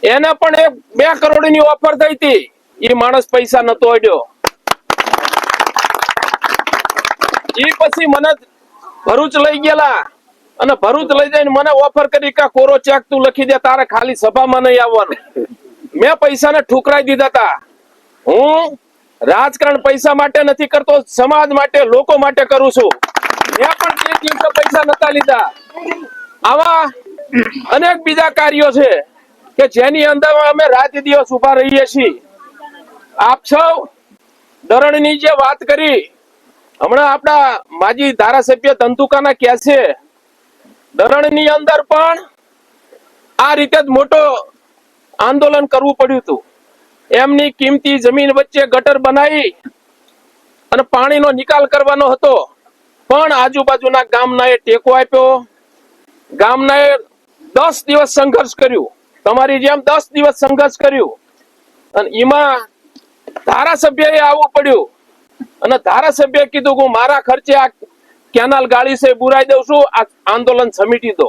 એને પણ 2 કરોડની ઓફર થઈ હતી, એ માણસ પૈસા નતો આડ્યો. એ પછી મને ભરૂચ લઈ ગયેલા અને ભરૂચ લઈ જઈને મને ઓફર કરી કે કોરો ચેક તું લખી દે, તારે ખાલી સભામાં નહીં આવવાનું. મેં પૈસાને ઠુકરાઈ દીધા હતા. હું રાજકારણ પૈસા માટે નથી કરતો, સમાજ માટે, લોકો માટે કરું છું. મેં પણ તે દિવસે પૈસા નતા લીધા. આવા અનેક બીજા કાર્યો છે કે જેની અંદર અમે રાત દિવસ ઉભા રહીએ છીએ. આપ સૌ ધરણની જે વાત કરી, હમણાં આપણા માજી ધારાસભ્ય ધંધુકાના કહે છે, ધરણની અંદર પણ આ રીતે જ મોટો આંદોલન કરવું પડ્યું હતું. એમની કિંમતી જમીન વચ્ચે ગટર બનાવી અને પાણીનો નિકાલ કરવાનો હતો, પણ આજુબાજુના ગામના એ ટેકો આપ્યો. ગામના 10 દિવસ સંઘર્ષ કર્યું, તમારી જેમ 10 દિવસ સંઘર્ષ કર્યું, અને એમાં ધારાસભ્યએ આવવું પડ્યું. અને ધારાસભ્ય કીધું કે હું મારા ખર્ચે આ કેનાલ ગાળી છે બુરાઈ દઉં છું, આ આંદોલન સમેટી દો.